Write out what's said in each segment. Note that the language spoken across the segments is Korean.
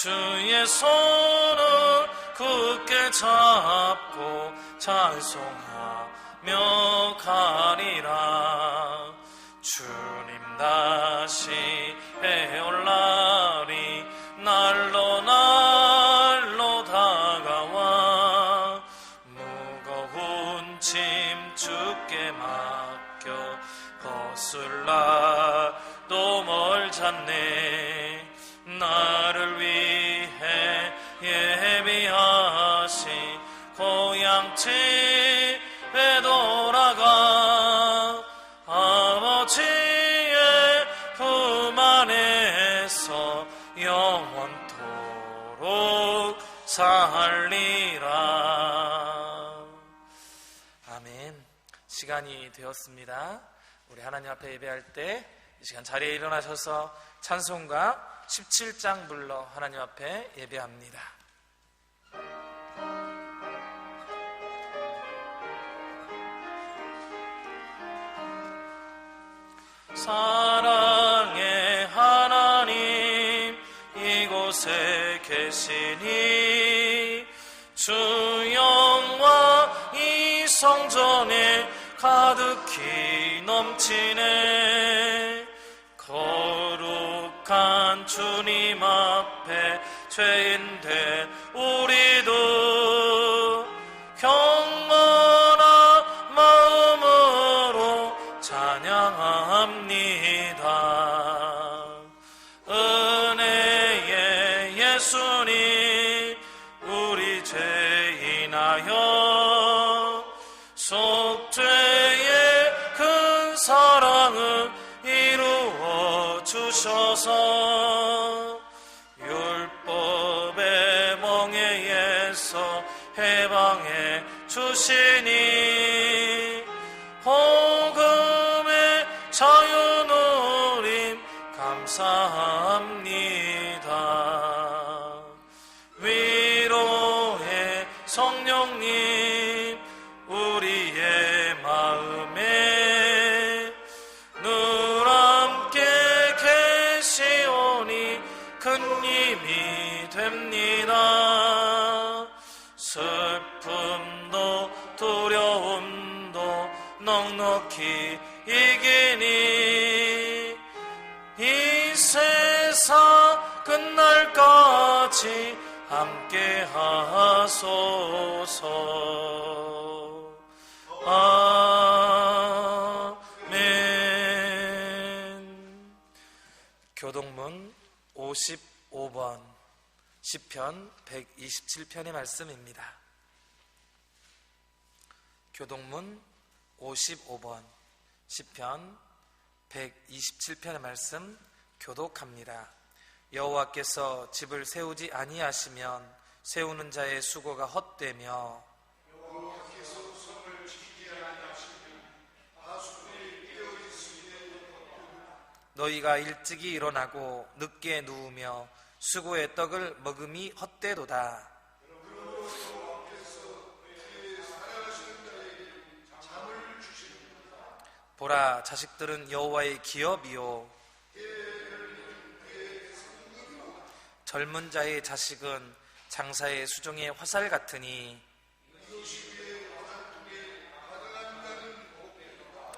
주의 손을 굳게 잡고 찬송하며 가리라. 주님 다시 해올 날이 날로 날로 다가와 무거운 짐 주께 맡겨 벗을 날도 멀잖네. 나를 위해 예비하신 고향 집에 돌아가 아버지의 품 안에서 영원토록 살리라. 아멘. 시간이 되었습니다. 우리 하나님 앞에 예배할 때 이 시간 자리에 일어나셔서 찬송가 17장 불러 하나님 앞에 예배합니다. 사랑의 하나님 이곳에 계시니 주 영광 이 성전에 가득히 넘치네. 거룩한 주님 앞에 죄인된 우리도 경건한 마음으로 찬양합니다. 은혜의 예수님 우리 죄인하여 속죄의 큰 사랑을 이루어 주셔서 율법의 멍에에서 해방해 주시니 복음의 자유 누림 감사합니다. 위로의 성령님 우리의 마음에 늘 함께 계시오니 큰 힘이 됩니다. 슬픔도 두려움도 넉넉히 이기니 이 세상 끝날까지 함께 하소서. 아멘. 교동문 55번 시편 127편의 말씀입니다. 교동문 55번 시편 127편의 말씀 교독합니다. 여호와께서 집을 세우지 아니하시면 세우는 자의 수고가 헛되며 여호와께서 성을 지키지 아니하시면 하수들이 깨어있으리니 너희가 일찍이 일어나고 늦게 누우며 수고의 떡을 먹음이 헛되도다. 보라, 자식들은 여호와의 기업이요 젊은 자의 자식은 장사의 수종의 화살 같으니.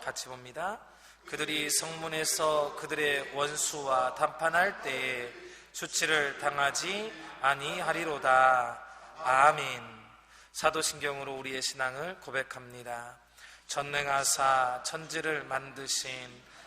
같이 봅니다. 그들이 성문에서 그들의 원수와 담판할 때에 수치를 당하지 아니하리로다. 아멘. 사도신경으로 우리의 신앙을 고백합니다. 전능하사 천지를 만드신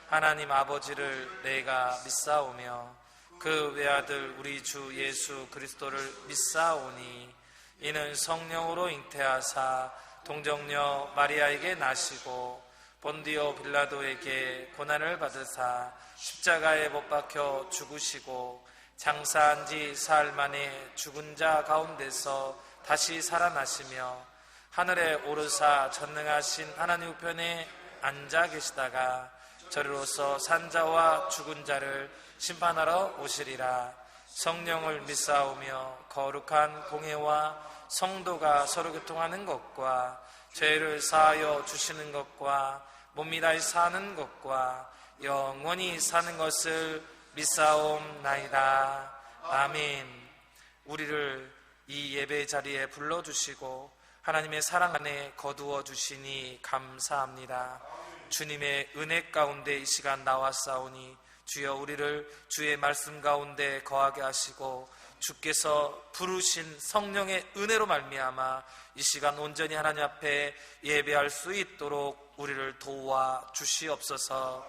하나님 아버지를 내가 믿사오며 그 외아들 우리 주 예수 그리스도를 믿사오니 이는 성령으로 잉태하사 동정녀 마리아에게 나시고 본디오 빌라도에게 고난을 받으사 십자가에 못 박혀 죽으시고 장사한 지 사흘 만에 죽은 자 가운데서 다시 살아나시며 하늘에 오르사 전능하신 하나님 우편에 앉아 계시다가 저리로서 산자와 죽은 자를 심판하러 오시리라. 성령을 믿사오며 거룩한 공회와 성도가 서로 교통하는 것과 죄를 사하여 주시는 것과 몸이 다시 사는 것과 영원히 사는 것을 믿사옵나이다. 아멘. 우리를 이 예배 자리에 불러주시고 하나님의 사랑 안에 거두어 주시니 감사합니다. 주님의 은혜 가운데 이 시간 나왔사오니 주여 우리를 주의 말씀 가운데 거하게 하시고 주께서 부르신 성령의 은혜로 말미암아 이 시간 온전히 하나님 앞에 예배할 수 있도록 우리를 도와 주시옵소서.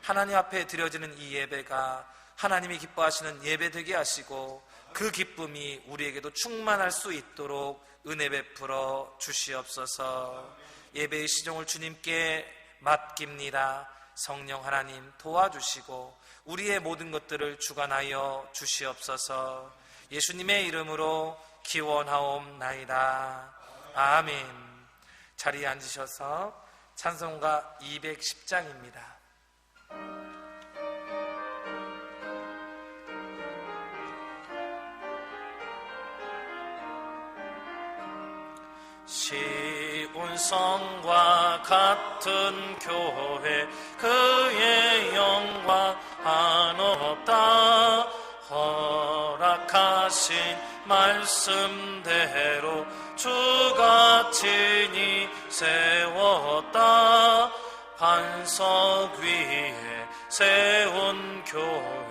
하나님 앞에 드려지는 이 예배가 하나님이 기뻐하시는 예배 되게 하시고 그 기쁨이 우리에게도 충만할 수 있도록 은혜 베풀어 주시옵소서. 예배의 시종을 주님께 맡깁니다. 성령 하나님 도와주시고 우리의 모든 것들을 주관하여 주시옵소서. 예수님의 이름으로 기원하옵나이다. 아멘. 자리에 앉으셔서 찬송가 210장입니다. 시온성과 같은 교회 그의 영광 한없다. 허락하신 말씀대로 주가 친히 세웠다. 반석 위에 세운 교회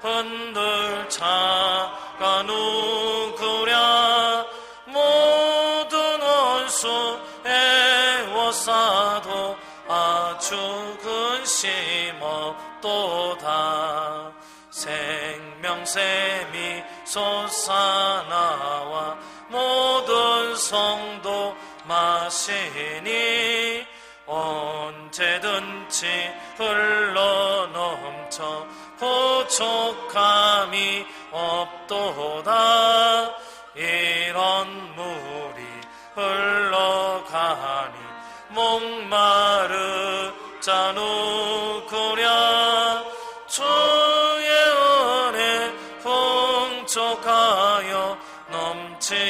흔들 자가 누구랴. 모든 원수 애워싸도 아주 근심 없도다. 생명샘이 솟아나와 모든 성도 마시니 언제든지 흘러넘쳐 부족함이 없도다. 이런 물이 흘러가니 목마르자 누구랴. 주의 은혜 풍족하여 넘치고도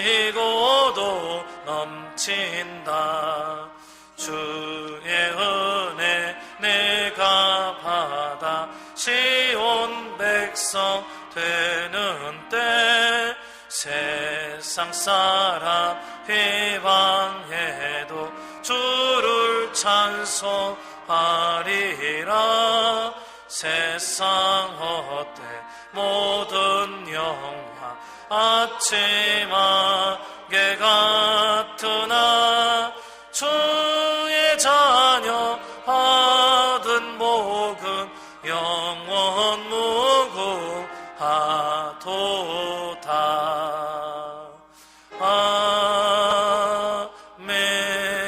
넘친다. 주의 은혜 내가 받아 시온 백성 되는 때 세상 사람 비방해도 주를 찬송하리라. 세상 헛되 모든 영화 아침하게 같으나 주의 자녀 받은 복은 영원 무궁하도다.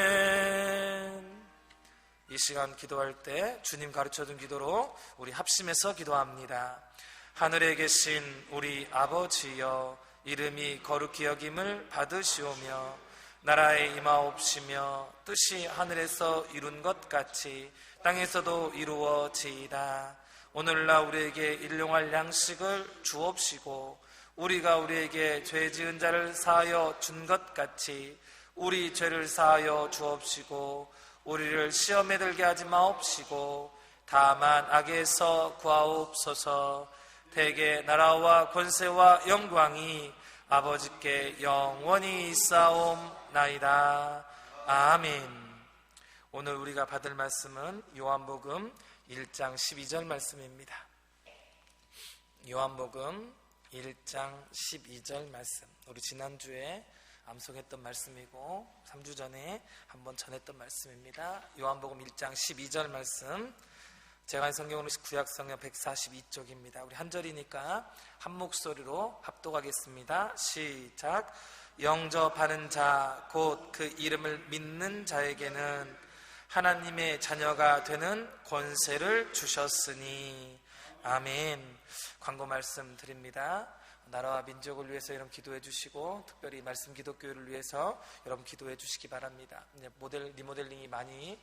아멘. 이 시간 기도할 때 주님 가르쳐준 기도로 우리 합심해서 기도합니다. 하늘에 계신 우리 아버지여, 이름이 거룩히 여김을 받으시오며 나라에 임하옵시며 뜻이 하늘에서 이룬 것 같이 땅에서도 이루어지이다. 오늘날 우리에게 일용할 양식을 주옵시고 우리가 우리에게 죄 지은 자를 사하여 준 것 같이 우리 죄를 사하여 주옵시고 우리를 시험에 들게 하지 마옵시고 다만 악에서 구하옵소서. 대개 나라와 권세와 영광이 아버지께 영원히 있사옵나이다. 아멘. 오늘 우리가 받을 말씀은 요한복음 1장 12절 말씀입니다. 요한복음 1장 12절 말씀. 우리 지난주에 암송했던 말씀이고 3주 전에 한번 전했던 말씀입니다. 요한복음 1장 12절 말씀. 제가 한 성경으로 구약성경 142쪽입니다. 우리 한 절이니까 한 목소리로 합독하겠습니다. 시작. 영접하는 자 곧 그 이름을 믿는 자에게는 하나님의 자녀가 되는 권세를 주셨으니. 아멘. 광고 말씀 드립니다. 나라와 민족을 위해서 여러분 기도해 주시고 특별히 말씀 기독교회를 위해서 여러분 기도해 주시기 바랍니다. 리모델링이 많이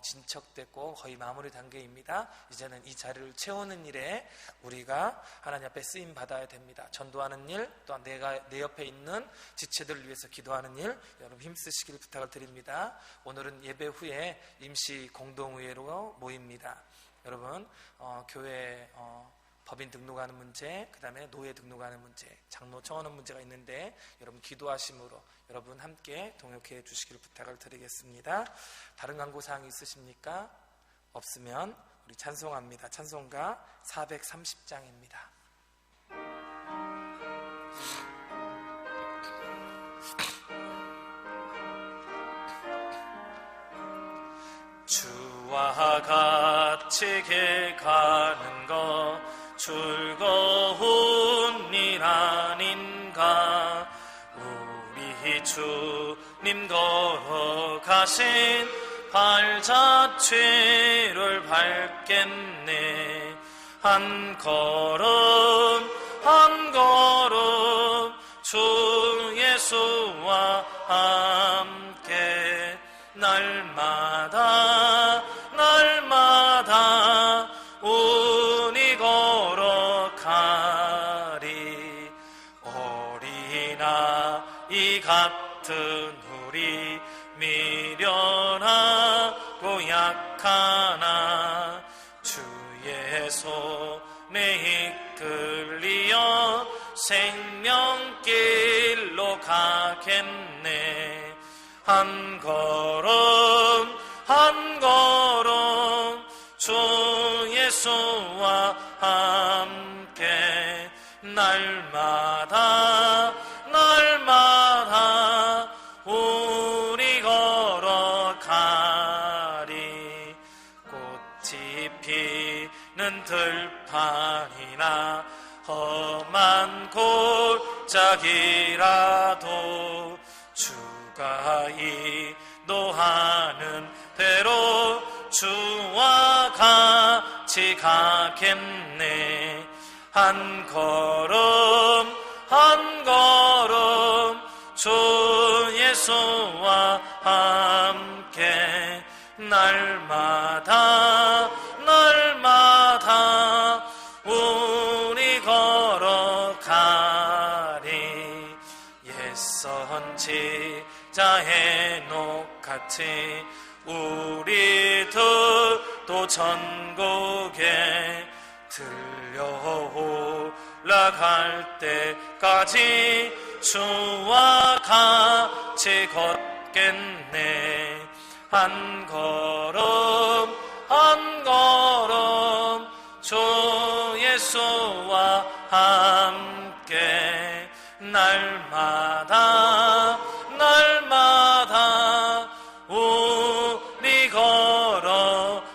진척됐고 거의 마무리 단계입니다. 이제는 이 자리를 채우는 일에 우리가 하나님 앞에 쓰임 받아야 됩니다. 전도하는 일, 또한 내 옆에 있는 지체들을 위해서 기도하는 일, 여러분 힘쓰시길 부탁을 드립니다. 오늘은 예배 후에 임시 공동의회로 모입니다. 여러분 교회 법인 등록하는 문제, 그 다음에 노예 등록하는 문제, 장로 청원하는 문제가 있는데 여러분 기도하심으로 여러분 함께 동역해 주시기를 부탁을 드리겠습니다. 다른 광고사항이 있으십니까? 없으면 우리 찬송합니다. 찬송가 430장입니다. 주와 같이 길 가는 것 즐거운 일 아닌가. 우리 주님 걸어가신 발자취를 밟겠네. 한 걸음 한 걸음 주 예수와 함께 날마다 날마다 운이 걸어가리. 어린아이 같은 우리 미련하고 약하나 주의 손에 이끌리어 생명길로 가겠네. 한 걸음 한 걸음 주 예수와 함께 날마다 날마다 우리 걸어가리. 꽃이 피는 들판이나 험한 골짜기라도 주가 인도하는 대로 주와 같이 가겠네. 한 걸음 한 걸음 주 예수와 함께 날마다 날마다 우리 걸어가리. 옛 선지자 헤녹같이 우리들도 전국에 들려 올라갈 때까지 주와 같이 걷겠네. 한 걸음 한 걸음 주 예수와 함께 날마다 날마다 우리 걸어가리.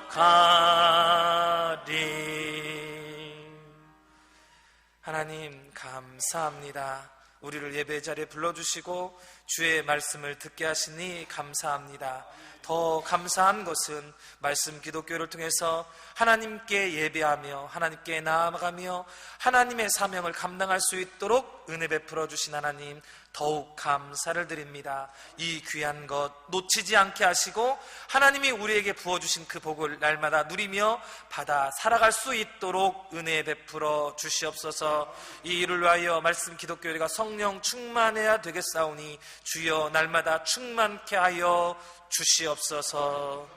하나님 감사합니다. 우리를 예배 자리에 불러주시고 주의 말씀을 듣게 하시니 감사합니다. 더 감사한 것은 말씀 기독교를 통해서 하나님께 예배하며 하나님께 나아가며 하나님의 사명을 감당할 수 있도록 은혜 베풀어 주신 하나님 더욱 감사를 드립니다. 이 귀한 것 놓치지 않게 하시고 하나님이 우리에게 부어주신 그 복을 날마다 누리며 받아 살아갈 수 있도록 은혜 베풀어 주시옵소서. 이 일을 위하여 말씀 기독교회가 성령 충만해야 되겠사오니 주여 날마다 충만케 하여 주시옵소서.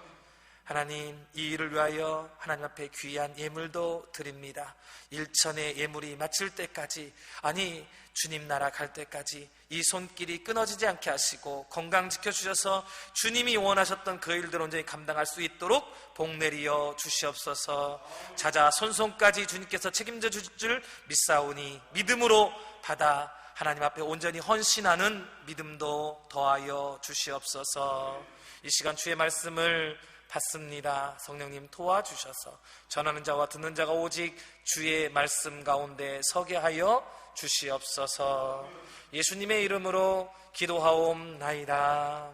하나님 이 일을 위하여 하나님 앞에 귀한 예물도 드립니다. 일천의 예물이 마칠 때까지, 아니 주님 나라 갈 때까지 이 손길이 끊어지지 않게 하시고 건강 지켜주셔서 주님이 원하셨던 그 일들 온전히 감당할 수 있도록 복 내리어 주시옵소서. 자자 손손까지 주님께서 책임져 주실 줄 믿사오니 믿음으로 받아 하나님 앞에 온전히 헌신하는 믿음도 더하여 주시옵소서. 이 시간 주의 말씀을 받습니다. 성령님 도와주셔서 전하는 자와 듣는 자가 오직 주의 말씀 가운데 서게 하여 주시옵소서. 예수님의 이름으로 기도하옵나이다.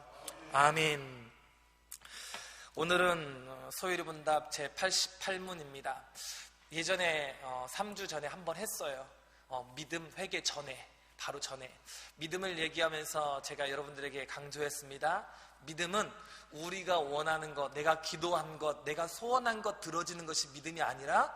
아멘. 오늘은 소유리분답 제88문입니다. 예전에 3주 전에 한번 했어요. 믿음 회개 전에, 바로 전에 믿음을 얘기하면서 제가 여러분들에게 강조했습니다. 믿음은 우리가 원하는 것, 내가 기도한 것, 내가 소원한 것 들어지는 것이 믿음이 아니라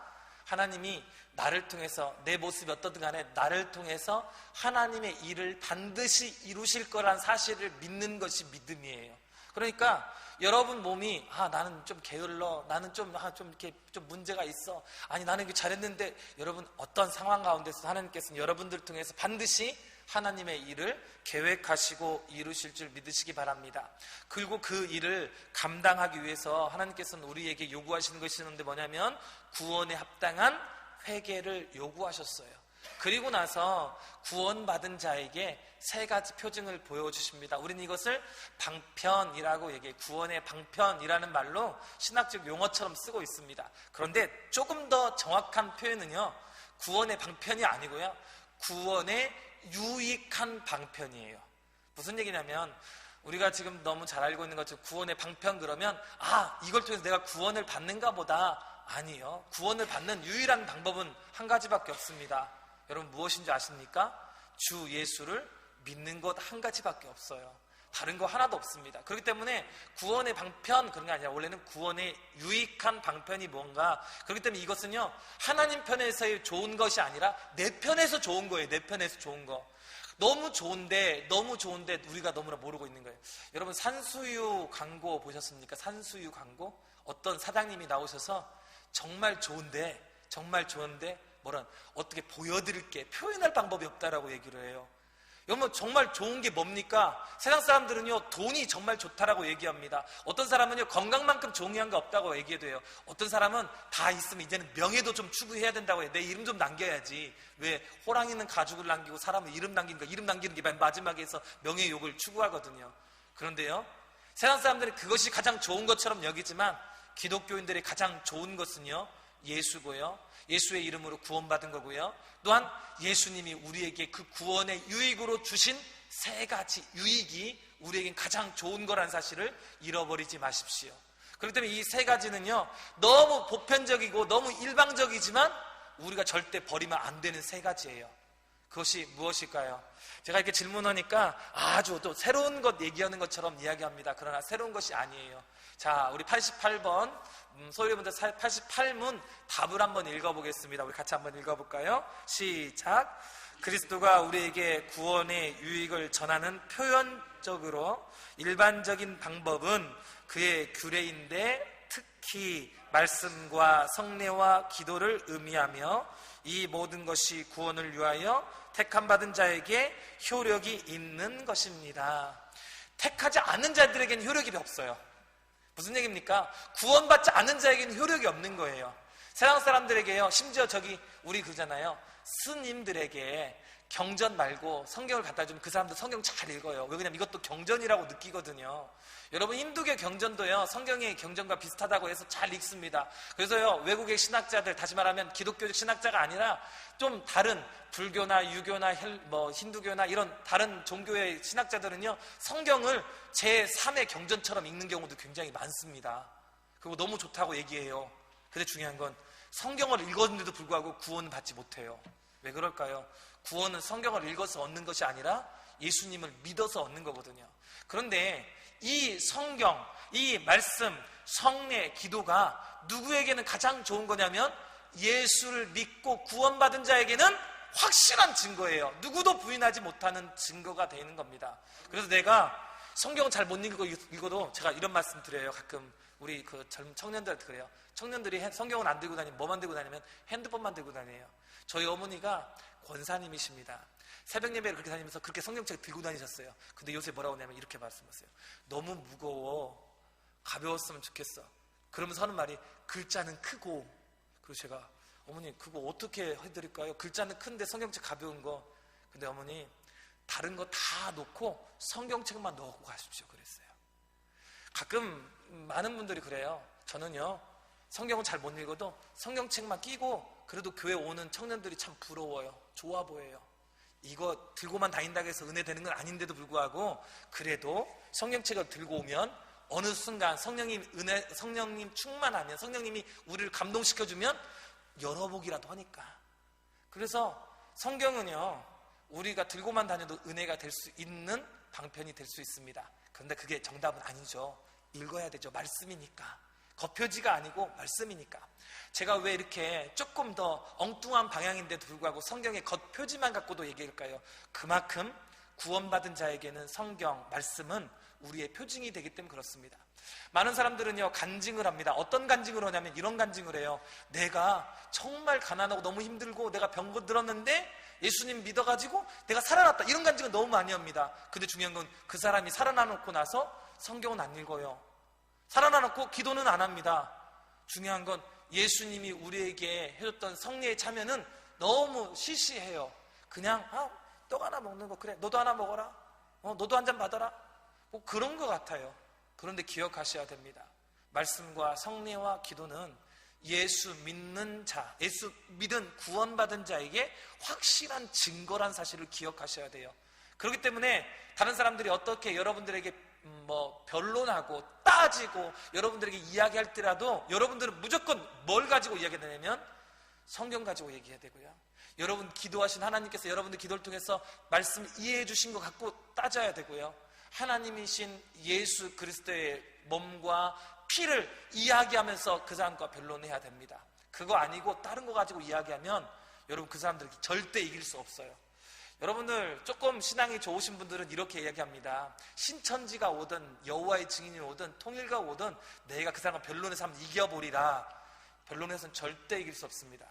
하나님이 나를 통해서, 내 모습이 어떻든 간에 나를 통해서 하나님의 일을 반드시 이루실 거란 사실을 믿는 것이 믿음이에요. 그러니까 여러분 몸이 나는 좀 게을러, 나는 좀 이렇게 좀 문제가 있어, 아니 나는 이게 잘했는데, 여러분 어떤 상황 가운데서 하나님께서는 여러분들 통해서 반드시 하나님의 일을 계획하시고 이루실 줄 믿으시기 바랍니다. 그리고 그 일을 감당하기 위해서 하나님께서는 우리에게 요구하시는 것이 있는데 뭐냐면 구원에 합당한 회개를 요구하셨어요. 그리고 나서 구원받은 자에게 3가지 표징을 보여주십니다. 우리는 이것을 방편이라고 얘기해요. 구원의 방편이라는 말로 신학적 용어처럼 쓰고 있습니다. 그런데 조금 더 정확한 표현은요, 구원의 방편이 아니고요, 구원의 유익한 방편이에요. 무슨 얘기냐면, 우리가 지금 너무 잘 알고 있는 것처럼 구원의 방편 그러면 이걸 통해서 내가 구원을 받는가 보다. 아니요. 구원을 받는 유일한 방법은 한 가지밖에 없습니다. 여러분 무엇인지 아십니까? 주 예수를 믿는 것 한 가지밖에 없어요. 다른 거 하나도 없습니다. 그렇기 때문에 구원의 방편 그런 게 아니라 원래는 구원의 유익한 방편이 뭔가, 그렇기 때문에 이것은요 하나님 편에서의 좋은 것이 아니라 내 편에서 좋은 거예요. 내 편에서 좋은 거. 너무 좋은데 우리가 너무나 모르고 있는 거예요. 여러분 산수유 광고 보셨습니까? 산수유 광고? 어떤 사장님이 나오셔서 정말 좋은데 어떻게 보여드릴게, 표현할 방법이 없다라고 얘기를 해요. 여러분 정말 좋은 게 뭡니까? 세상 사람들은요 돈이 정말 좋다라고 얘기합니다. 어떤 사람은요 건강만큼 중요한 게 없다고 얘기해도 해요. 어떤 사람은 다 있으면 이제는 명예도 좀 추구해야 된다고 해요. 내 이름 좀 남겨야지. 왜 호랑이는 가죽을 남기고 사람은 이름 남기는 거, 이름 남기는 게 맨 마지막에 해서 명예욕을 추구하거든요. 그런데요 세상 사람들은 그것이 가장 좋은 것처럼 여기지만 기독교인들의 가장 좋은 것은요 예수고요, 예수의 이름으로 구원받은 거고요, 또한 예수님이 우리에게 그 구원의 유익으로 주신 3가지 유익이 우리에겐 가장 좋은 거라는 사실을 잃어버리지 마십시오. 그렇기 때문에 이 3가지는요 너무 보편적이고 너무 일방적이지만 우리가 절대 버리면 안 되는 3가지예요. 그것이 무엇일까요? 제가 이렇게 질문하니까 아주 또 새로운 것 얘기하는 것처럼 이야기합니다. 그러나 새로운 것이 아니에요. 자, 우리 88번 소유리분들 88문 답을 한번 읽어보겠습니다. 우리 같이 한번 읽어볼까요? 시작. 그리스도가 우리에게 구원의 유익을 전하는 표현적으로 일반적인 방법은 그의 규례인데 특히 말씀과 성례와 기도를 의미하며 이 모든 것이 구원을 위하여 택함받은 자에게 효력이 있는 것입니다. 택하지 않은 자들에게는 효력이 없어요. 무슨 얘기입니까? 구원받지 않은 자에게는 효력이 없는 거예요. 세상 사람들에게요, 심지어 우리 그러잖아요, 스님들에게 경전 말고 성경을 갖다 주면 그 사람들 성경 잘 읽어요. 왜? 그냐면 이것도 경전이라고 느끼거든요. 여러분 힌두교 경전도요 성경의 경전과 비슷하다고 해서 잘 읽습니다. 그래서요 외국의 신학자들, 다시 말하면 기독교적 신학자가 아니라 좀 다른 불교나 유교나 힌두교나 이런 다른 종교의 신학자들은요 성경을 제3의 경전처럼 읽는 경우도 굉장히 많습니다. 그리고 너무 좋다고 얘기해요. 근데 중요한 건 성경을 읽었는데도 불구하고 구원은 받지 못해요. 왜 그럴까요? 구원은 성경을 읽어서 얻는 것이 아니라 예수님을 믿어서 얻는 거거든요. 그런데 이 성경, 이 말씀, 성례, 기도가 누구에게는 가장 좋은 거냐면 예수를 믿고 구원받은 자에게는 확실한 증거예요. 누구도 부인하지 못하는 증거가 되는 겁니다. 그래서 내가 성경을 잘 못 읽어도 제가 이런 말씀 드려요. 가끔 우리 그 젊은 청년들한테 그래요. 청년들이 성경은 안 들고 다니면 뭐만 들고 다니면 핸드폰만 들고 다녀요. 저희 어머니가 권사님이십니다. 새벽 예배를 그렇게 다니면서 그렇게 성경책 들고 다니셨어요. 근데 요새 뭐라고 하냐면 이렇게 말씀하세요. 너무 무거워. 가벼웠으면 좋겠어. 그러면서 하는 말이 글자는 크고. 그리고 제가 어머니 그거 어떻게 해드릴까요? 글자는 큰데 성경책 가벼운 거. 근데 어머니 다른 거 다 놓고 성경책만 넣고 가십시오. 그랬어요. 가끔 많은 분들이 그래요. 저는요 성경은 잘 못 읽어도 성경책만 끼고 그래도 교회 오는 청년들이 참 부러워요. 좋아 보여요. 이거 들고만 다닌다고 해서 은혜 되는 건 아닌데도 불구하고 그래도 성경책을 들고 오면 어느 순간 성령님 충만하면, 성령님이 우리를 감동시켜주면 열어보기라도 하니까. 그래서 성경은요 우리가 들고만 다녀도 은혜가 될 수 있는 방편이 될 수 있습니다. 그런데 그게 정답은 아니죠. 읽어야 되죠. 말씀이니까. 겉표지가 아니고 말씀이니까. 제가 왜 이렇게 조금 더 엉뚱한 방향인데도 불구하고 성경의 겉표지만 갖고도 얘기할까요? 그만큼 구원받은 자에게는 성경, 말씀은 우리의 표징이 되기 때문에 그렇습니다. 많은 사람들은요, 간증을 합니다. 어떤 간증을 하냐면 이런 간증을 해요. 내가 정말 가난하고 너무 힘들고 내가 병 들었는데 예수님 믿어가지고 내가 살아났다. 이런 간증은 너무 많이 합니다. 근데 중요한 건 그 사람이 살아나놓고 나서 성경은 안 읽어요. 살아나놓고 기도는 안 합니다. 중요한 건 예수님이 우리에게 해줬던 성례의 참여는 너무 시시해요. 그냥 떡 하나 먹는 거, 그래 너도 하나 먹어라, 너도 한 잔 받아라, 뭐 그런 것 같아요. 그런데 기억하셔야 됩니다. 말씀과 성례와 기도는 예수 믿는 자, 예수 믿은 구원받은 자에게 확실한 증거란 사실을 기억하셔야 돼요. 그렇기 때문에 다른 사람들이 어떻게 여러분들에게 변론하고 따지고 여러분들에게 이야기할 때라도 여러분들은 무조건 뭘 가지고 이야기하냐면 성경 가지고 얘기해야 되고요. 여러분 기도하신 하나님께서 여러분들 기도를 통해서 말씀 이해해 주신 것 갖고 따져야 되고요. 하나님이신 예수 그리스도의 몸과 피를 이야기하면서 그 사람과 변론해야 됩니다. 그거 아니고 다른 거 가지고 이야기하면 여러분 그 사람들 절대 이길 수 없어요. 여러분들 조금 신앙이 좋으신 분들은 이렇게 이야기합니다. 신천지가 오든 여호와의 증인이 오든 통일가 오든 내가 그 사람과 변론해서 한번 이겨보리라. 변론에서는 절대 이길 수 없습니다.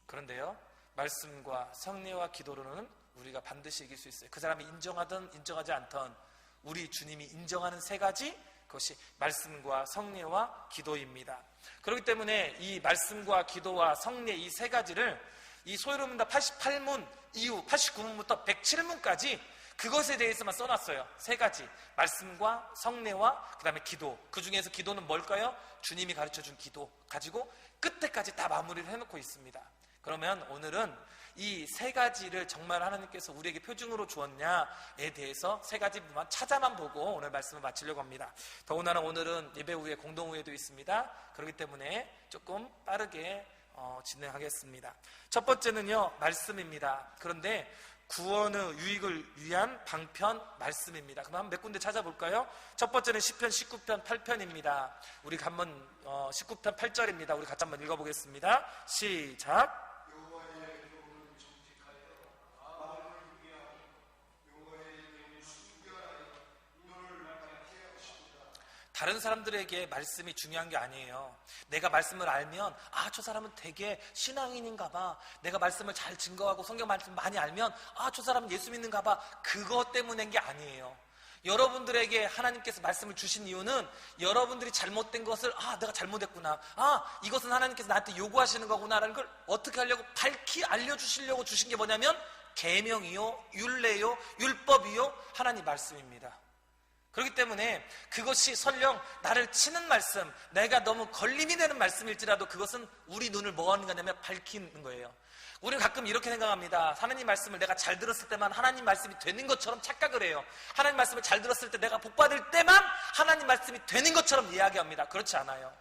그런데요, 말씀과 성례와 기도로는 우리가 반드시 이길 수 있어요. 그 사람이 인정하든 인정하지 않든 우리 주님이 인정하는 세 가지, 그것이 말씀과 성례와 기도입니다. 그렇기 때문에 이 말씀과 기도와 성례 이 세 가지를 이 소요문답 88문 이후 89문부터 107문까지 그것에 대해서만 써놨어요. 세 가지, 말씀과 성례와 그 다음에 기도. 그 중에서 기도는 뭘까요? 주님이 가르쳐준 기도 가지고 끝에까지 다 마무리를 해놓고 있습니다. 그러면 오늘은 이 세 가지를 정말 하나님께서 우리에게 표징으로 주었냐에 대해서 세 가지만 찾아만 보고 오늘 말씀을 마치려고 합니다. 더군다나 오늘은 예배 후에 공동후회도 있습니다. 그렇기 때문에 조금 빠르게 진행하겠습니다. 첫 번째는요, 말씀입니다. 그런데 구원의 유익을 위한 방편 말씀입니다. 그럼 한번 몇 군데 찾아볼까요? 첫 번째는 시편 19편 8편입니다. 우리 한번 19편 8절입니다. 우리 같이 한번 읽어보겠습니다. 시작. 다른 사람들에게 말씀이 중요한 게 아니에요. 내가 말씀을 알면 저 사람은 되게 신앙인인가 봐. 내가 말씀을 잘 증거하고 성경 말씀 많이 알면 저 사람은 예수 믿는가 봐. 그것 때문인 게 아니에요. 여러분들에게 하나님께서 말씀을 주신 이유는 여러분들이 잘못된 것을 내가 잘못했구나, 이것은 하나님께서 나한테 요구하시는 거구나라는 걸 어떻게 하려고 밝히 알려주시려고 주신 게 뭐냐면 계명이요, 율례요, 율법이요, 하나님 말씀입니다. 그렇기 때문에 그것이 설령 나를 치는 말씀, 내가 너무 걸림이 되는 말씀일지라도 그것은 우리 눈을 뭐 하는 거냐면 밝히는 거예요. 우리는 가끔 이렇게 생각합니다. 하나님 말씀을 내가 잘 들었을 때만 하나님 말씀이 되는 것처럼 착각을 해요. 하나님 말씀을 잘 들었을 때 내가 복 받을 때만 하나님 말씀이 되는 것처럼 이야기합니다. 그렇지 않아요.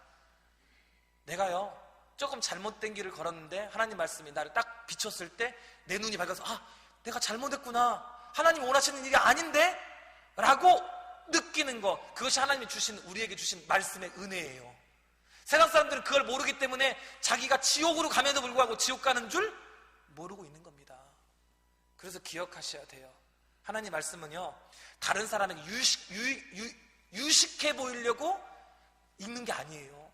내가요 조금 잘못된 길을 걸었는데 하나님 말씀이 나를 딱 비췄을 때 내 눈이 밝아서 내가 잘못했구나, 하나님 원하시는 일이 아닌데 라고 느끼는 거, 그것이 하나님이 우리에게 주신 말씀의 은혜예요. 세상 사람들은 그걸 모르기 때문에 자기가 지옥으로 감에도 불구하고 지옥 가는 줄 모르고 있는 겁니다. 그래서 기억하셔야 돼요. 하나님 말씀은요, 다른 사람에게 유식해 보이려고 읽는 게 아니에요.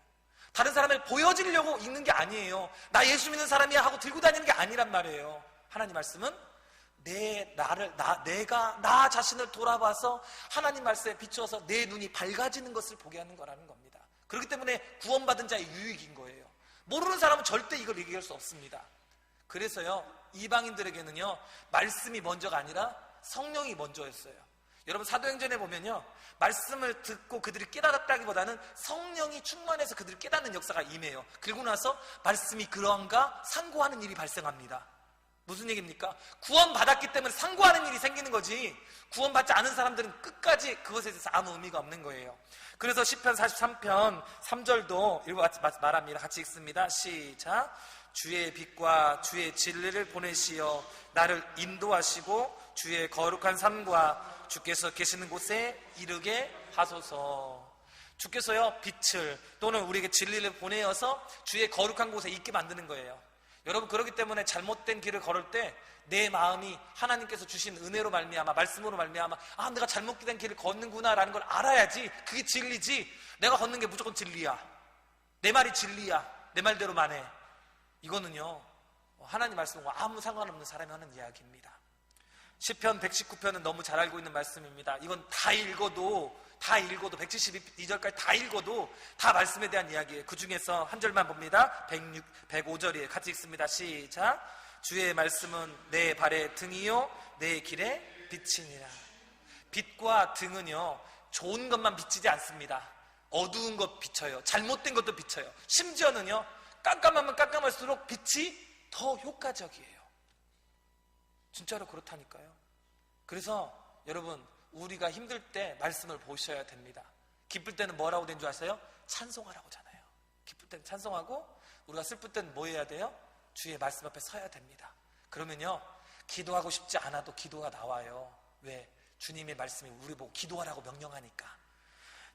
다른 사람에게 보여지려고 읽는 게 아니에요. 나 예수 믿는 사람이야 하고 들고 다니는 게 아니란 말이에요. 하나님 말씀은 내가 나 자신을 돌아봐서 하나님 말씀에 비추어서 내 눈이 밝아지는 것을 보게 하는 거라는 겁니다. 그렇기 때문에 구원받은 자의 유익인 거예요. 모르는 사람은 절대 이걸 얘기할 수 없습니다. 그래서요, 이방인들에게는요, 말씀이 먼저가 아니라 성령이 먼저였어요. 여러분 사도행전에 보면요, 말씀을 듣고 그들이 깨달았다기보다는 성령이 충만해서 그들이 깨닫는 역사가 임해요. 그리고 나서 말씀이 그런가 상고하는 일이 발생합니다. 무슨 얘기입니까? 구원받았기 때문에 상고하는 일이 생기는 거지, 구원받지 않은 사람들은 끝까지 그것에 대해서 아무 의미가 없는 거예요. 그래서 시편 43편 3절도 읽고 말합니다. 같이 읽습니다. 시작. 주의 빛과 주의 진리를 보내시어 나를 인도하시고 주의 거룩한 산과 주께서 계시는 곳에 이르게 하소서. 주께서요, 빛을 또는 우리에게 진리를 보내어서 주의 거룩한 곳에 있게 만드는 거예요. 여러분, 그렇기 때문에 잘못된 길을 걸을 때 내 마음이 하나님께서 주신 은혜로 말미암아, 말씀으로 말미암아, 아, 내가 잘못된 길을 걷는구나 라는 걸 알아야지. 그게 진리지. 내가 걷는 게 무조건 진리야, 내 말이 진리야, 내 말대로만 해, 이거는요 하나님 말씀과 아무 상관없는 사람이 하는 이야기입니다. 시편 119편은 너무 잘 알고 있는 말씀입니다. 이건 다 읽어도 172절까지 다 읽어도 다 말씀에 대한 이야기예요. 그 중에서 한 절만 봅니다. 105절이에요. 같이 읽습니다. 시작. 주의 말씀은 내 발의 등이요 내 길의 빛이니라. 빛과 등은요 좋은 것만 비치지 않습니다. 어두운 것 비춰요. 잘못된 것도 비춰요. 심지어는요 깜깜하면 깜깜할수록 빛이 더 효과적이에요. 진짜로 그렇다니까요. 그래서 여러분, 우리가 힘들 때 말씀을 보셔야 됩니다. 기쁠 때는 뭐라고 된 줄 아세요? 찬송하라고 하잖아요. 기쁠 때는 찬송하고, 우리가 슬플 때는 뭐 해야 돼요? 주의 말씀 앞에 서야 됩니다. 그러면요 기도하고 싶지 않아도 기도가 나와요. 왜? 주님의 말씀이 우리 보고 기도하라고 명령하니까.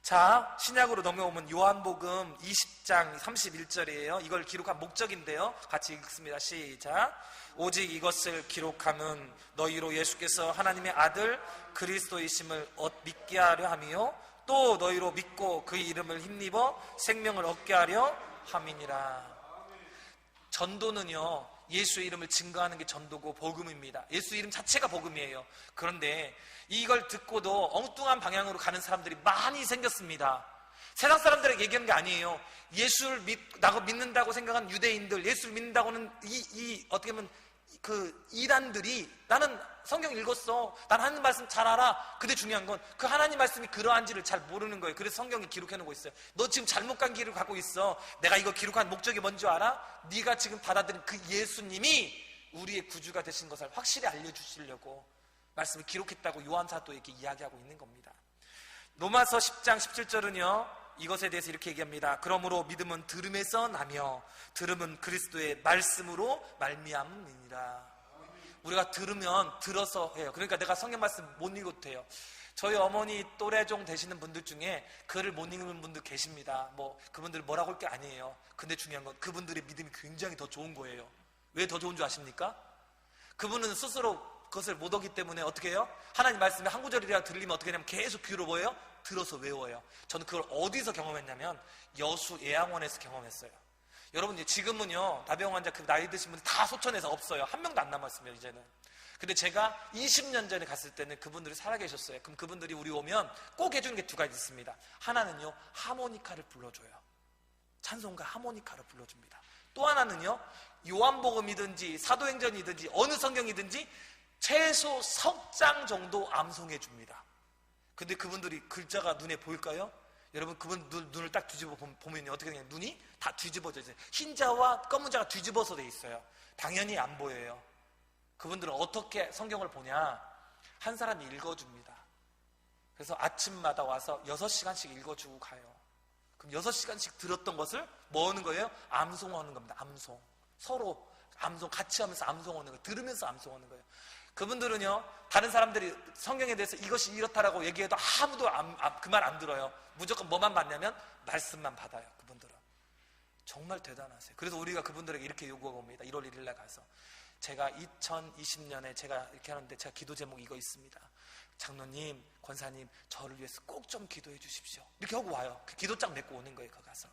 자, 신약으로 넘어오면 요한복음 20장 31절이에요. 이걸 기록한 목적인데요, 같이 읽습니다. 시작. 오직 이것을 기록함은 너희로 예수께서 하나님의 아들 그리스도이심을 믿게 하려 함이요 또 너희로 믿고 그의 이름을 힘입어 생명을 얻게 하려 함이니라. 전도는요 예수의 이름을 증거하는 게 전도고 복음입니다. 예수 이름 자체가 복음이에요. 그런데 이걸 듣고도 엉뚱한 방향으로 가는 사람들이 많이 생겼습니다. 세상 사람들에게 얘기하는 게 아니에요. 예수를 믿는다고 생각하는 유대인들, 예수를 믿는다고는 어떻게 보면 그 이단들이, 나는 성경 읽었어, 난 하나님 말씀 잘 알아. 근데 중요한 건 그 하나님 말씀이 그러한지를 잘 모르는 거예요. 그래서 성경에 기록해 놓고 있어요. 너 지금 잘못 간 길을 가고 있어. 내가 이거 기록한 목적이 뭔지 알아? 네가 지금 받아들인 그 예수님이 우리의 구주가 되신 것을 확실히 알려주시려고 말씀을 기록했다고 요한사도에게 이야기하고 있는 겁니다. 로마서 10장 17절은요 이것에 대해서 이렇게 얘기합니다. 그러므로 믿음은 들음에서 나며 들음은 그리스도의 말씀으로 말미암느니라. 우리가 들으면 들어서 해요. 그러니까 내가 성경 말씀 못 읽어도 돼요. 저희 어머니 또래종 되시는 분들 중에 글을 못 읽는 분들 계십니다. 뭐 그분들 뭐라고 할 게 아니에요. 근데 중요한 건 그분들의 믿음이 굉장히 더 좋은 거예요. 왜 더 좋은 줄 아십니까? 그분은 스스로 그것을 못 얻기 때문에 어떻게 해요? 하나님 말씀에 한 구절이라도 들리면 어떻게 하냐면 계속 귀로 뭐예요? 들어서 외워요. 저는 그걸 어디서 경험했냐면 여수 예양원에서 경험했어요. 여러분, 지금은요 나병 환자 그 나이 드신 분들 다 소천에서 없어요. 한 명도 안 남았습니다 이제는. 근데 제가 20년 전에 갔을 때는 그분들이 살아계셨어요. 그럼 그분들이 우리 오면 꼭 해주는 게 두 가지 있습니다. 하나는요 하모니카를 불러줘요. 찬송가 하모니카를 불러줍니다. 또 하나는요 요한복음이든지 사도행전이든지 어느 성경이든지 최소 석 장 정도 암송해 줍니다. 근데 그분들이 글자가 눈에 보일까요? 여러분, 그분 눈을 딱 뒤집어 보면 어떻게 되냐, 눈이 다 뒤집어져 있어요. 흰자와 검은 자가 뒤집어서 돼 있어요. 당연히 안 보여요. 그분들은 어떻게 성경을 보냐, 한 사람이 읽어줍니다. 그래서 아침마다 와서 6시간씩 읽어주고 가요. 그럼 6시간씩 들었던 것을 뭐 하는 거예요? 암송하는 겁니다. 암송. 서로 암송 같이 하면서 암송하는 거예요. 들으면서 암송하는 거예요. 그분들은요 다른 사람들이 성경에 대해서 이것이 이렇다라고 얘기해도 아무도 그 말 안 들어요. 무조건 뭐만 받냐면 말씀만 받아요. 그분들은 정말 대단하세요. 그래서 우리가 그분들에게 이렇게 요구하고 옵니다. 1월 1일 날 가서 제가 2020년에 제가 이렇게 하는데 제가 기도 제목이 이거 있습니다. 장로님, 권사님, 저를 위해서 꼭 좀 기도해 주십시오. 이렇게 하고 와요. 그 기도장 메고 오는 거예요. 거 가서.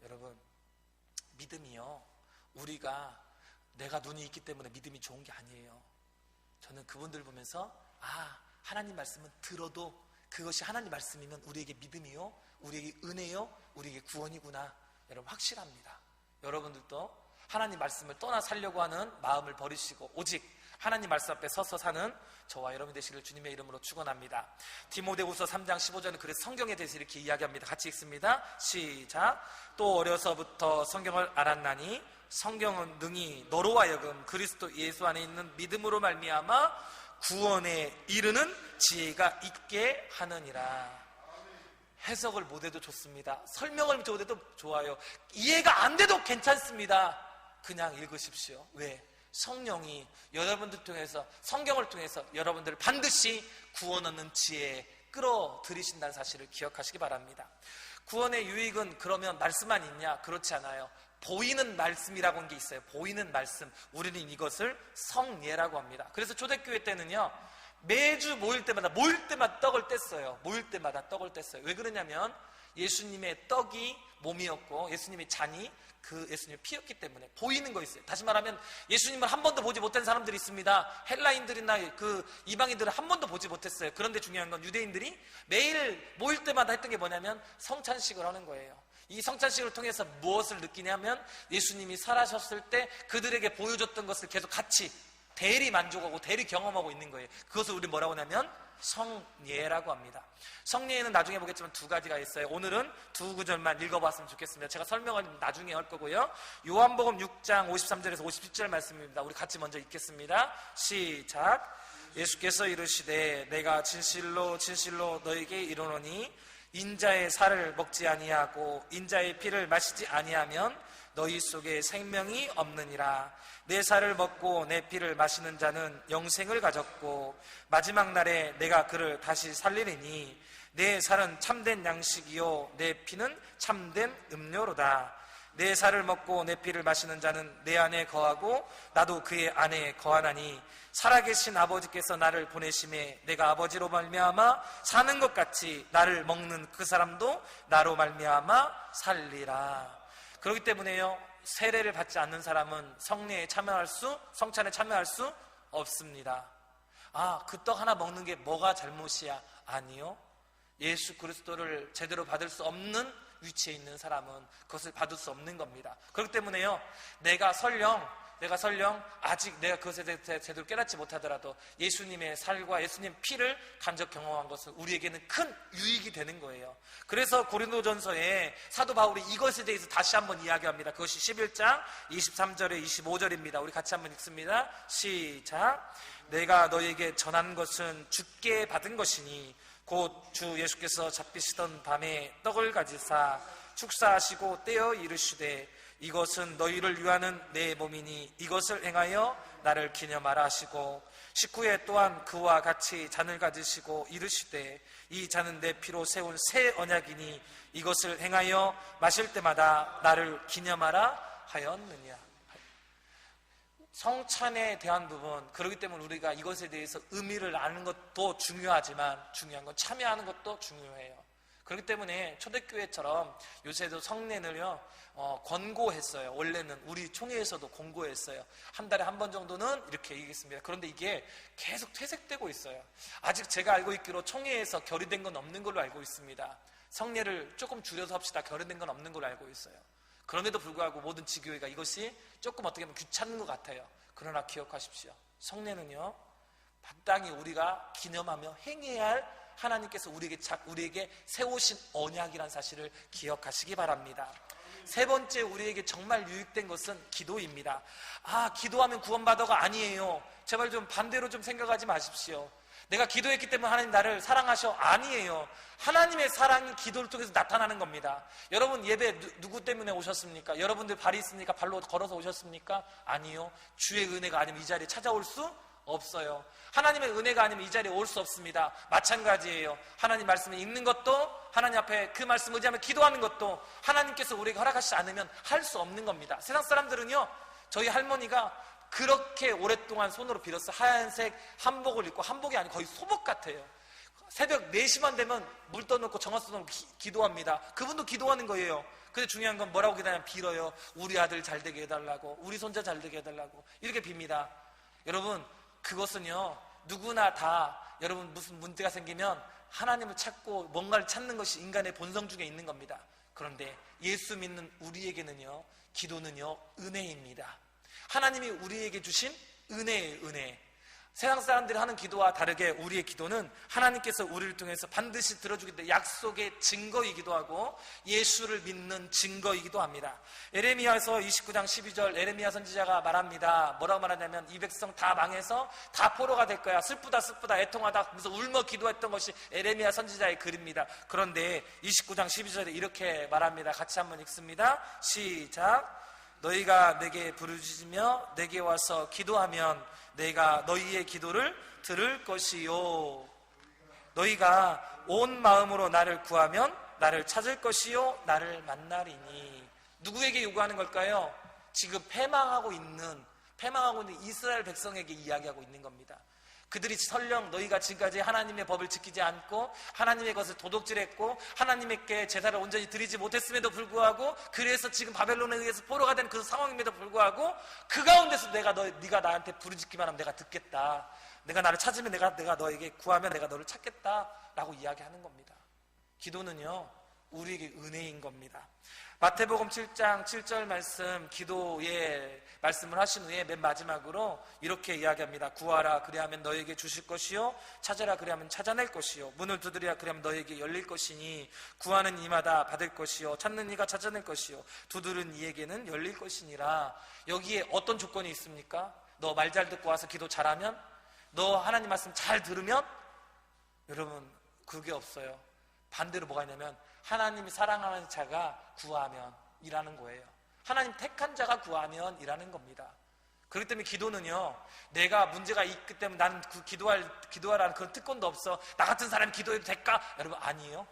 여러분, 믿음이요 우리가 내가 눈이 있기 때문에 믿음이 좋은 게 아니에요. 저는 그분들 보면서 하나님 말씀은 들어도 그것이 하나님 말씀이면 우리에게 믿음이요 우리에게 은혜요 우리에게 구원이구나. 여러분 확실합니다. 여러분들도 하나님 말씀을 떠나 살려고 하는 마음을 버리시고 오직 하나님 말씀 앞에 서서 사는 저와 여러분 되시기를 주님의 이름으로 축원합니다. 디모데후서 3장 15절은 그래서 성경에 대해서 이렇게 이야기합니다. 같이 읽습니다. 시작. 또 어려서부터 성경을 알았나니 성경은 능히 너로 하여금 그리스도 예수 안에 있는 믿음으로 말미암아 구원에 이르는 지혜가 있게 하느니라. 해석을 못해도 좋습니다. 설명을 못해도 좋아요. 이해가 안 돼도 괜찮습니다. 그냥 읽으십시오. 왜? 성령이 여러분들 통해서 성경을 통해서 여러분들을 반드시 구원 얻는 지혜에 끌어들이신다는 사실을 기억하시기 바랍니다. 구원의 유익은 그러면 말씀만 있냐? 그렇지 않아요. 보이는 말씀이라고 하는 게 있어요. 보이는 말씀. 우리는 이것을 성례라고 합니다. 그래서 초대교회 때는요, 매주 모일 때마다 떡을 뗐어요. 모일 때마다 떡을 뗐어요. 왜 그러냐면 예수님의 떡이 몸이었고 예수님의 잔이 그 예수님의 피였기 때문에 보이는 거 있어요. 다시 말하면 예수님을 한 번도 보지 못한 사람들이 있습니다. 헬라인들이나 그 이방인들은 한 번도 보지 못했어요. 그런데 중요한 건 유대인들이 매일 모일 때마다 했던 게 뭐냐면 성찬식을 하는 거예요. 이 성찬식을 통해서 무엇을 느끼냐면 예수님이 살아셨을 때 그들에게 보여줬던 것을 계속 같이 대리 만족하고 대리 경험하고 있는 거예요. 그것을 우리 뭐라고 하냐면 성례라고 합니다. 성례에는 나중에 보겠지만 두 가지가 있어요. 오늘은 두 구절만 읽어봤으면 좋겠습니다. 제가 설명을 나중에 할 거고요. 요한복음 6장 53절에서 57절 말씀입니다. 우리 같이 먼저 읽겠습니다. 시작. 예수께서 이르시되 내가 진실로 진실로 너에게 이르노니 인자의 살을 먹지 아니하고 인자의 피를 마시지 아니하면 너희 속에 생명이 없느니라. 내 살을 먹고 내 피를 마시는 자는 영생을 가졌고 마지막 날에 내가 그를 다시 살리리니 내 살은 참된 양식이요 내 피는 참된 음료로다. 내 살을 먹고 내 피를 마시는 자는 내 안에 거하고 나도 그의 안에 거하나니 살아계신 아버지께서 나를 보내심에 내가 아버지로 말미암아 사는 것 같이 나를 먹는 그 사람도 나로 말미암아 살리라. 그렇기 때문에요, 세례를 받지 않는 사람은 성찬에 참여할 수 없습니다. 그 떡 하나 먹는 게 뭐가 잘못이야? 아니요. 예수 그리스도를 제대로 받을 수 없는 위치에 있는 사람은 그것을 받을 수 없는 겁니다. 그렇기 때문에요, 내가 설령 아직 내가 그것에 대해서 제대로 깨닫지 못하더라도 예수님의 살과 예수님 피를 간접 경험한 것은 우리에게는 큰 유익이 되는 거예요. 그래서 고린도전서에 사도 바울이 이것에 대해서 다시 한번 이야기합니다. 그것이 11장 23절에 25절입니다. 우리 같이 한번 읽습니다. 시작. 내가 너에게 전한 것은 주께 받은 것이니 곧 주 예수께서 잡히시던 밤에 떡을 가지사 축사하시고 떼어 이르시되 이것은 너희를 위하는 내 몸이니 이것을 행하여 나를 기념하라 하시고 식후에 또한 그와 같이 잔을 가지시고 이르시되 이 잔은 내 피로 세운 새 언약이니 이것을 행하여 마실 때마다 나를 기념하라 하였느냐. 성찬에 대한 부분, 그렇기 때문에 우리가 이것에 대해서 의미를 아는 것도 중요하지만 중요한 건 참여하는 것도 중요해요. 그렇기 때문에 초대교회처럼 요새도 성례를요 권고했어요. 원래는 우리 총회에서도 권고했어요. 한 달에 한 번 정도는 이렇게 얘기했습니다. 그런데 이게 계속 퇴색되고 있어요. 아직 제가 알고 있기로 총회에서 결의된 건 없는 걸로 알고 있습니다. 성례를 조금 줄여서 합시다. 결의된 건 없는 걸로 알고 있어요. 그럼에도 불구하고 모든 지교회가 이것이 조금 어떻게 보면 귀찮은 것 같아요. 그러나 기억하십시오. 성례는요 마땅히 우리가 기념하며 행해야 할 하나님께서 우리에게 세우신 언약이라는 사실을 기억하시기 바랍니다. 세 번째, 우리에게 정말 유익된 것은 기도입니다. 기도하면 구원받아가 아니에요. 제발 좀 반대로 좀 생각하지 마십시오. 내가 기도했기 때문에 하나님 나를 사랑하셔. 아니에요. 하나님의 사랑이 기도를 통해서 나타나는 겁니다. 여러분 예배 누구 때문에 오셨습니까? 여러분들 발이 있으니까 발로 걸어서 오셨습니까? 아니요. 주의 은혜가 아니면 이 자리에 찾아올 수 없어요. 하나님의 은혜가 아니면 이 자리에 올 수 없습니다. 마찬가지예요. 하나님 말씀을 읽는 것도, 하나님 앞에 그 말씀 의지하며 기도하는 것도 하나님께서 우리에게 허락하시지 않으면 할 수 없는 겁니다. 세상 사람들은요, 저희 할머니가 그렇게 오랫동안 손으로 빌었어. 하얀색 한복을 입고, 한복이 아니고 거의 소복 같아요. 새벽 4시만 되면 물 떠놓고 정화 써놓고 기도합니다. 그분도 기도하는 거예요. 근데 중요한 건 뭐라고 기도하냐면 빌어요. 우리 아들 잘 되게 해달라고, 우리 손자 잘 되게 해달라고, 이렇게 빕니다. 여러분, 그것은요 누구나 다, 여러분 무슨 문제가 생기면 하나님을 찾고 뭔가를 찾는 것이 인간의 본성 중에 있는 겁니다. 그런데 예수 믿는 우리에게는요 기도는요 은혜입니다. 하나님이 우리에게 주신 은혜예요. 은혜. 세상 사람들이 하는 기도와 다르게 우리의 기도는 하나님께서 우리를 통해서 반드시 들어주겠다 약속의 증거이기도 하고 예수를 믿는 증거이기도 합니다. 에레미야서 29장 12절 에레미야 선지자가 말합니다. 뭐라고 말하냐면 이 백성 다 망해서 다 포로가 될 거야. 슬프다 슬프다 애통하다 하면서 울며 기도했던 것이 에레미야 선지자의 글입니다. 그런데 29장 12절에 이렇게 말합니다. 같이 한번 읽습니다. 시작. 너희가 내게 부르짖으며 내게 와서 기도하면 내가 너희의 기도를 들을 것이요. 너희가 온 마음으로 나를 구하면 나를 찾을 것이요 나를 만나리니. 누구에게 요구하는 걸까요? 지금 패망하고 있는 이스라엘 백성에게 이야기하고 있는 겁니다. 그들이 설령 너희가 지금까지 하나님의 법을 지키지 않고 하나님의 것을 도둑질했고 하나님께 제사를 온전히 드리지 못했음에도 불구하고, 그래서 지금 바벨론에 의해서 포로가 된 그 상황임에도 불구하고 그 가운데서 네가 나한테 부르짖기만 하면 내가 듣겠다, 내가 나를 찾으면 내가 너에게 구하면 내가 너를 찾겠다 라고 이야기하는 겁니다. 기도는요 우리에게 은혜인 겁니다. 마태복음 7장 7절 말씀, 기도의 말씀을 하신 후에 맨 마지막으로 이렇게 이야기합니다. 구하라 그리하면 너에게 주실 것이요, 찾으라 그리하면 찾아낼 것이요, 문을 두드리라 그리하면 너에게 열릴 것이니, 구하는 이마다 받을 것이요, 찾는 이가 찾아낼 것이요, 두드리는 이에게는 열릴 것이니라. 여기에 어떤 조건이 있습니까? 너 말 잘 듣고 와서 기도 잘하면, 너 하나님 말씀 잘 들으면? 여러분 그게 없어요. 반대로 뭐가 있냐면 하나님이 사랑하는 자가 구하면 이라는 거예요. 하나님 택한 자가 구하면 이라는 겁니다. 그렇기 때문에 기도는요, 내가 문제가 있기 때문에 나는 그 기도하라는 그런 특권도 없어, 나 같은 사람이 기도해도 될까? 여러분 아니에요.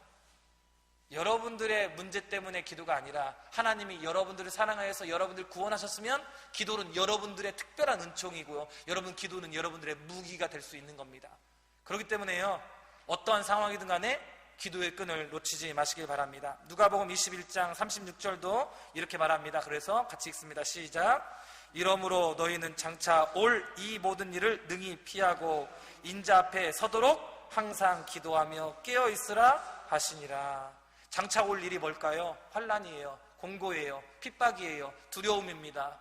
여러분들의 문제 때문에 기도가 아니라 하나님이 여러분들을 사랑하여서 여러분들을 구원하셨으면 기도는 여러분들의 특별한 은총이고요, 여러분 기도는 여러분들의 무기가 될 수 있는 겁니다. 그렇기 때문에요, 어떠한 상황이든 간에 기도의 끈을 놓치지 마시길 바랍니다. 누가복음 21장 36절도 이렇게 말합니다. 그래서 같이 읽습니다. 시작. 이러므로 너희는 장차 올 이 모든 일을 능히 피하고 인자 앞에 서도록 항상 기도하며 깨어 있으라 하시니라. 장차 올 일이 뭘까요? 환난이에요, 공고예요, 핍박이에요, 두려움입니다.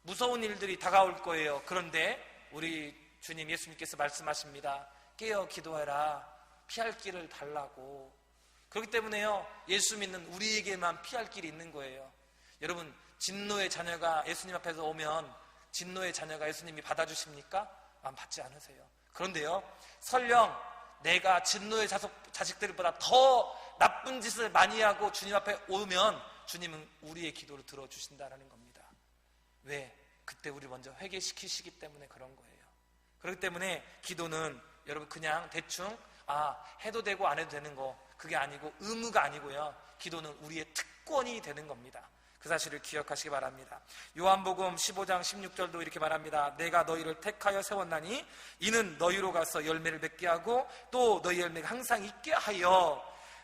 무서운 일들이 다가올 거예요. 그런데 우리 주님 예수님께서 말씀하십니다. 깨어 기도해라. 피할 길을 달라고. 그렇기 때문에요, 예수 믿는 우리에게만 피할 길이 있는 거예요. 여러분 진노의 자녀가 예수님 앞에서 오면 진노의 자녀가 예수님이 받아주십니까? 안 받지 않으세요. 그런데요, 설령 내가 진노의 자식들보다 더 나쁜 짓을 많이 하고 주님 앞에 오면 주님은 우리의 기도를 들어주신다는 겁니다. 왜? 그때 우리 먼저 회개시키시기 때문에 그런 거예요. 그렇기 때문에 기도는 여러분 그냥 대충 해도 되고 안 해도 되는 거, 그게 아니고 의무가 아니고요, 기도는 우리의 특권이 되는 겁니다. 그 사실을 기억하시기 바랍니다. 요한복음 15장 16절도 이렇게 말합니다. 내가 너희를 택하여 세웠나니 이는 너희로 가서 열매를 맺게 하고 또 너희 열매가 항상 있게 하여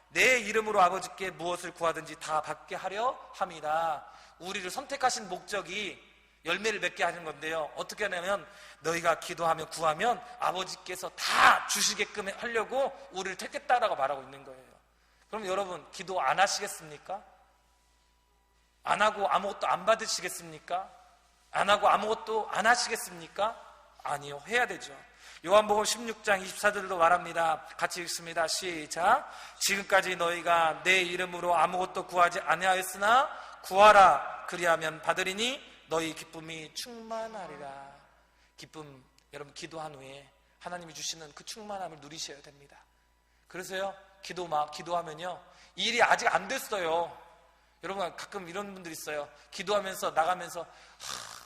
내 이름으로 아버지께 무엇을 구하든지 다 받게 하려 함이다. 우리를 선택하신 목적이 열매를 맺게 하는 건데요, 어떻게 하냐면 너희가 기도하며 구하면 아버지께서 다 주시게끔 하려고 우리를 택했다라고 말하고 있는 거예요. 그럼 여러분 기도 안 하시겠습니까? 안 하고 아무것도 안 받으시겠습니까? 안 하고 아무것도 안 하시겠습니까? 아니요, 해야 되죠. 요한복음 16장 24절도 말합니다. 같이 읽습니다. 시작. 지금까지 너희가 내 이름으로 아무것도 구하지 아니하였으나 구하라 그리하면 받으리니 너희 기쁨이 충만하리라. 기쁨, 여러분 기도한 후에 하나님이 주시는 그 충만함을 누리셔야 됩니다. 그래서요, 기도하면요 일이 아직 안 됐어요. 여러분 가끔 이런 분들 있어요. 기도하면서 나가면서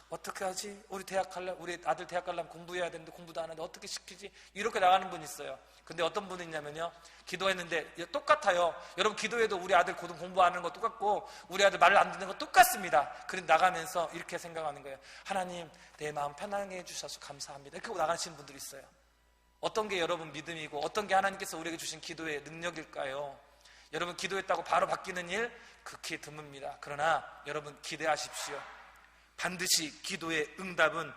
어떻게 하지? 우리 아들 대학 가려면 공부해야 되는데 공부도 안 하는데 어떻게 시키지? 이렇게 나가는 분이 있어요. 근데 어떤 분이 있냐면요, 기도했는데 똑같아요. 여러분 기도해도 우리 아들 고등 공부하는 거 똑같고 우리 아들 말을 안 듣는 거 똑같습니다. 그런데 나가면서 이렇게 생각하는 거예요. 하나님 내 마음 편하게 해주셔서 감사합니다. 이렇게 나가시는 분들이 있어요. 어떤 게 여러분 믿음이고 어떤 게 하나님께서 우리에게 주신 기도의 능력일까요? 여러분 기도했다고 바로 바뀌는 일 극히 드뭅니다. 그러나 여러분 기대하십시오. 반드시 기도의 응답은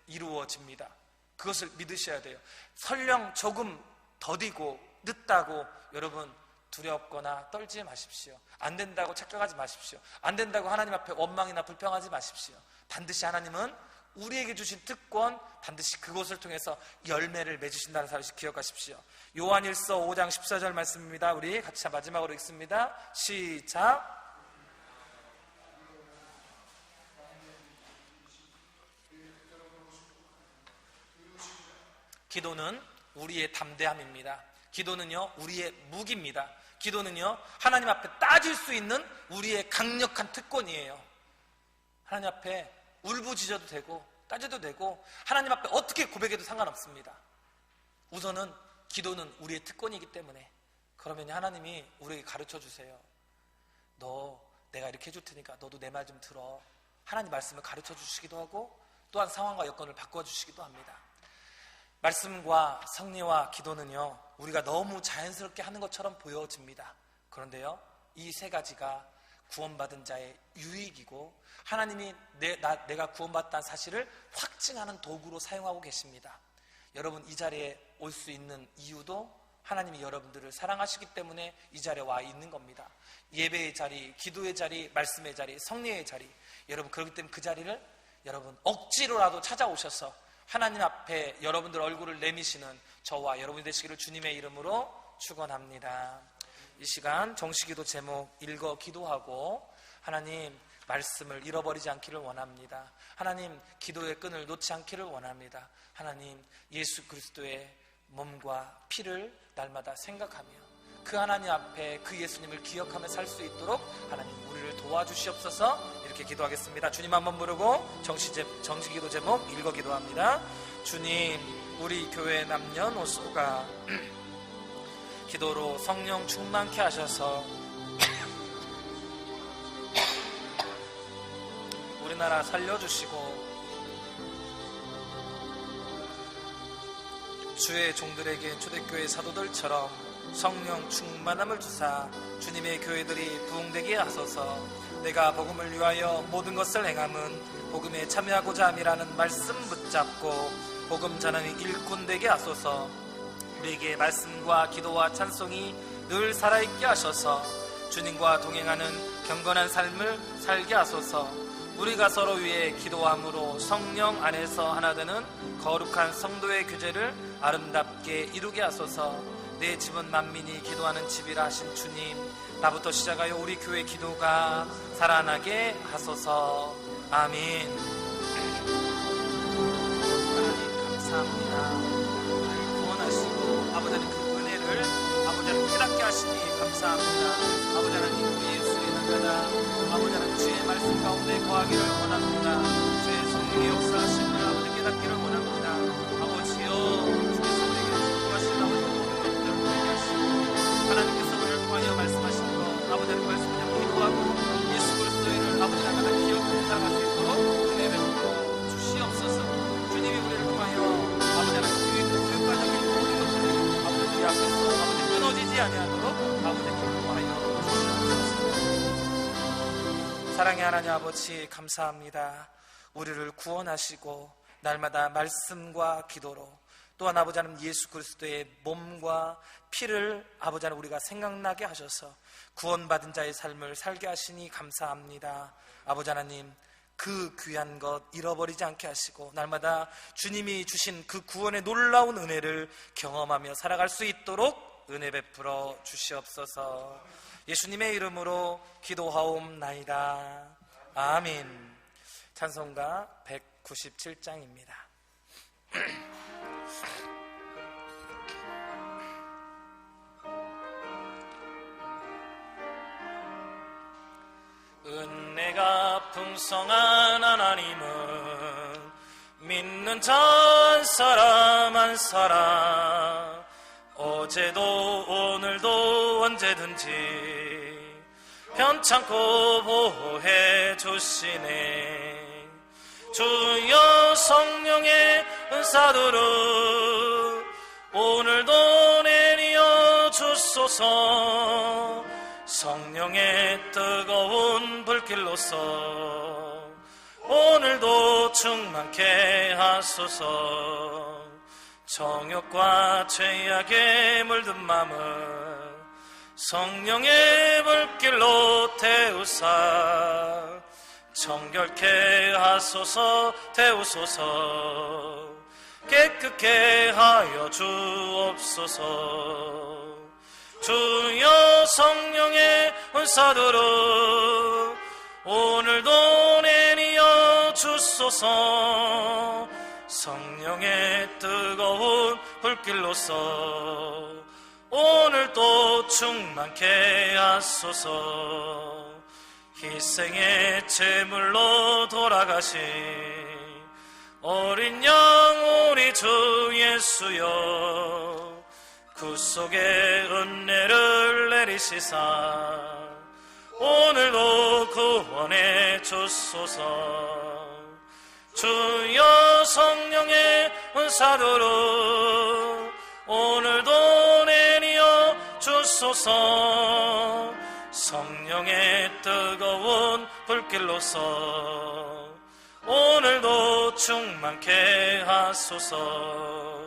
이루어집니다. 그것을 믿으셔야 돼요. 설령 조금 더디고 늦다고 여러분 두렵거나 떨지 마십시오. 안 된다고 착각하지 마십시오. 안 된다고 하나님 앞에 원망이나 불평하지 마십시오. 반드시 하나님은 우리에게 주신 특권, 반드시 그것을 통해서 열매를 맺으신다는 사실을 기억하십시오. 요한일서 5장 14절 말씀입니다. 우리 같이 마지막으로 읽습니다. 시작. 기도는 우리의 담대함입니다. 기도는요 우리의 무기입니다. 기도는요 하나님 앞에 따질 수 있는 우리의 강력한 특권이에요. 하나님 앞에 울부짖어도 되고 따져도 되고 하나님 앞에 어떻게 고백해도 상관없습니다. 우선은 기도는 우리의 특권이기 때문에. 그러면 하나님이 우리에게 가르쳐 주세요. 너 내가 이렇게 해줄 테니까 너도 내 말 좀 들어. 하나님 말씀을 가르쳐 주시기도 하고 또한 상황과 여건을 바꿔주시기도 합니다. 말씀과 성례와 기도는요, 우리가 너무 자연스럽게 하는 것처럼 보여집니다. 그런데요, 이 세 가지가 구원받은 자의 유익이고 하나님이 내가 구원받다는 사실을 확증하는 도구로 사용하고 계십니다. 여러분, 이 자리에 올 수 있는 이유도 하나님이 여러분들을 사랑하시기 때문에 이 자리에 와 있는 겁니다. 예배의 자리, 기도의 자리, 말씀의 자리, 성례의 자리, 여러분, 그렇기 때문에 그 자리를 여러분 억지로라도 찾아오셔서 하나님 앞에 여러분들 얼굴을 내미시는 저와 여러분이 되시기를 주님의 이름으로 축원합니다. 이 시간 정식기도 제목 읽어 기도하고 하나님 말씀을 잃어버리지 않기를 원합니다. 하나님 기도의 끈을 놓지 않기를 원합니다. 하나님 예수 그리스도의 몸과 피를 날마다 생각하며 그 하나님 앞에 그 예수님을 기억하며 살 수 있도록 하나님 우리를 도와주시옵소서. 이렇게 기도하겠습니다. 주님 한번 부르고 정식기도 제목 읽어 기도합니다. 주님, 우리 교회 남녀노소가 기도로 성령 충만케 하셔서 우리나라 살려주시고 주의 종들에게 초대교회 사도들처럼 성령 충만함을 주사 주님의 교회들이 부흥되게 하소서. 내가 복음을 위하여 모든 것을 행함은 복음에 참여하고자 함이라는 말씀 붙잡고 복음 전하는 일꾼 되게 하소서. 우리에게 말씀과 기도와 찬송이 늘 살아있게 하셔서 주님과 동행하는 경건한 삶을 살게 하소서. 우리가 서로 위해 기도함으로 성령 안에서 하나 되는 거룩한 성도의 교제를 아름답게 이루게 하소서. 내 집은 만민이 기도하는 집이라 하신 주님, 나부터 시작하여 우리 교회 기도가 살아나게 하소서. 아멘. 하나님 감사합니다. 우리를 구원하시고 아버지 하나님 그 은혜를 아버지 하나님 깨닫게 하시니 감사합니다. 아버지 하나님 우리 예수의 나라가 아버지 하나님 주의 말씀 가운데 거하기를 원합니다. 주의 성령의 역사하심을 아버지 깨닫기를 원합니다. 아버지여, 주께서 우리에게 축복하신 아버지 하나님께서 우리를 통하여 말씀하시는 것 아버지 하나님 말씀 그냥 기도하고 예수 그리스도를 아버지 하나님 기억하고 살아갈 수 있도록 은혜 베풀어 주시옵소서. 주님이 우리를 통하여 아버지 하나님 교육과적인 모든 것들이 아버지 우리 앞에서 아버지 끊어지지 아니하도록 아버지 기도하여 주시옵소서. 사랑의 하나님 아버지 감사합니다. 우리를 구원하시고 날마다 말씀과 기도로 또한 아버지 하나님 예수 그리스도의 몸과 피를 아버지 하나님 우리가 생각나게 하셔서 구원받은 자의 삶을 살게 하시니 감사합니다. 아버지 하나님 그 귀한 것 잃어버리지 않게 하시고 날마다 주님이 주신 그 구원의 놀라운 은혜를 경험하며 살아갈 수 있도록 은혜 베풀어 주시옵소서. 예수님의 이름으로 기도하옵나이다. 아멘. 찬송가 197장입니다. 은혜가 풍성한 하나님은 믿는 자 한 사람 한 사람 어제도 오늘도 언제든지 편찮고 보호해 주시네. 주여 성령의 은사들을 오늘도 내리어 주소서. 성령의 뜨거운 불길로서 오늘도 충만케 하소서. 정욕과 죄악에 물든 마음을 성령의 불길로 태우사 정결케 하소서. 태우소서. 깨끗게 하여 주옵소서. 주여 성령의 은사들을 오늘도 내리어 주소서. 성령의 뜨거운 불길로서 오늘도 충만케 하소서. 희생의 제물로 돌아가신 어린 양 우리 주 예수여, 그 속에 은혜를 내리시사 오늘도 구원해 주소서. 주여 성령의 은사도로 오늘도 내리어 주소서. 성령의 뜨거운 불길로서 오늘도 충만케 하소서.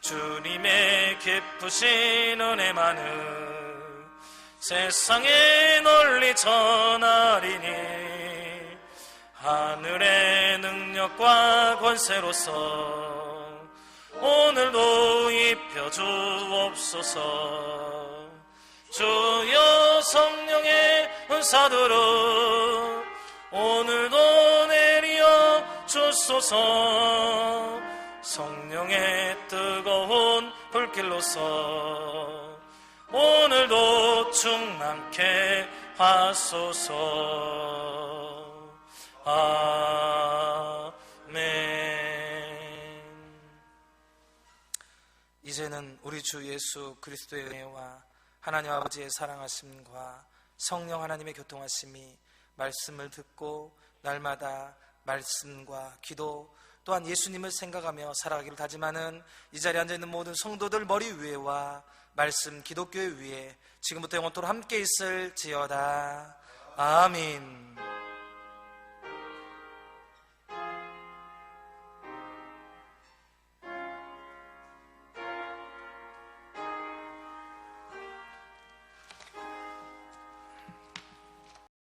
주님의 깊으신 은혜만은 세상에 널리 전하리니 하늘의 능력과 권세로서 오늘도 입혀주옵소서. 주여 성령의 은사들을 오늘도 내리어 주소서. 성령의 뜨거운 불길로서 오늘도 충만케 하소서. 아멘. 이제는 우리 주 예수 그리스도의 은혜와 하나님 아버지의 사랑하심과 성령 하나님의 교통하심이 말씀을 듣고 날마다 말씀과 기도 또한 예수님을 생각하며 살아가기를 다짐하는 이 자리에 앉아있는 모든 성도들 머리 위에와 말씀 기독교의 위에 지금부터 영원토록 함께 있을지어다. 아멘.